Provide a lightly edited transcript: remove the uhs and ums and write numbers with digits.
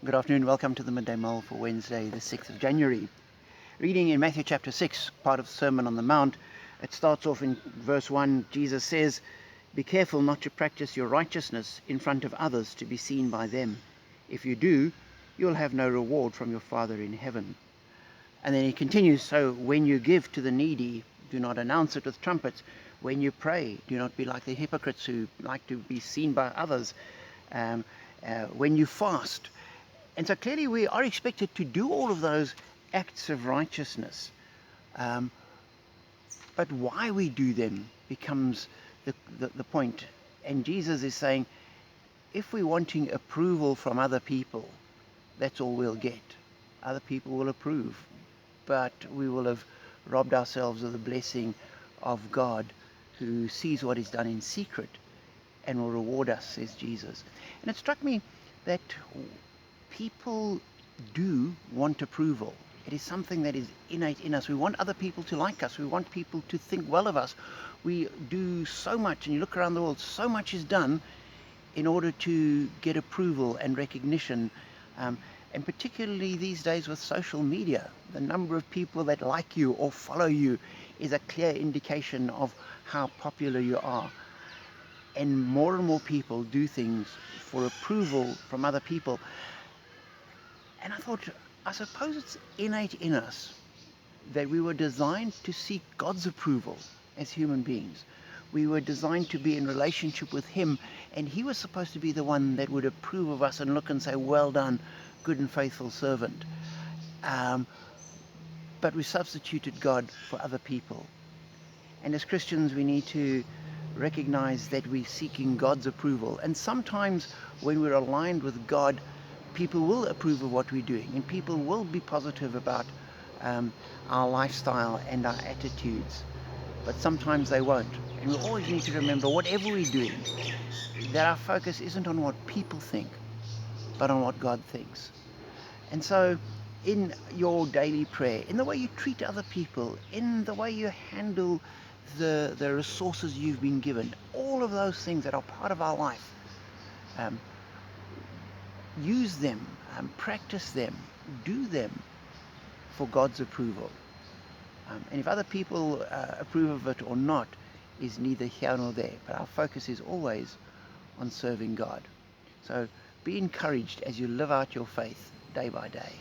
Good afternoon. Welcome to the Midday Mull for Wednesday, the 6th of January. Reading in Matthew chapter 6, part of the Sermon on the Mount, it starts off in verse 1. Jesus says, "Be careful not to practice your righteousness in front of others to be seen by them. If you do, you'll have no reward from your Father in heaven." And then he continues, "So when you give to the needy, do not announce it with trumpets. When you pray, do not be like the hypocrites who like to be seen by others. When you fast." And so clearly we are expected to do all of those acts of righteousness. But why we do them becomes the point. And Jesus is saying, if we're wanting approval from other people, that's all we'll get. Other people will approve, but we will have robbed ourselves of the blessing of God, who sees what is done in secret and will reward us, says Jesus. And it struck me that people do want approval. It is something that is innate in us. We want other people to like us. We want people to think well of us. We do so much, and you look around the world, so much is done in order to get approval and recognition. And particularly these days with social media, the number of people that like you or follow you is a clear indication of how popular you are. And more people do things for approval from other people. And I thought, I suppose it's innate in us that we were designed to seek God's approval as human beings. We were designed to be in relationship with Him, and He was supposed to be the one that would approve of us and look and say, "Well done, good and faithful servant." But we substituted God for other people. And as Christians, we need to recognize that we're seeking God's approval. And sometimes when we're aligned with God, people will approve of what we're doing, and people will be positive about our lifestyle and our attitudes. But sometimes they won't. And we always need to remember, whatever we're doing, that our focus isn't on what people think, but on what God thinks. And so in your daily prayer, in the way you treat other people, in the way you handle the resources you've been given, all of those things that are part of our life, use them, practice them, do them for God's approval. And if other people approve of it or not is neither here nor there, but our focus is always on serving God. So be encouraged as you live out your faith day by day.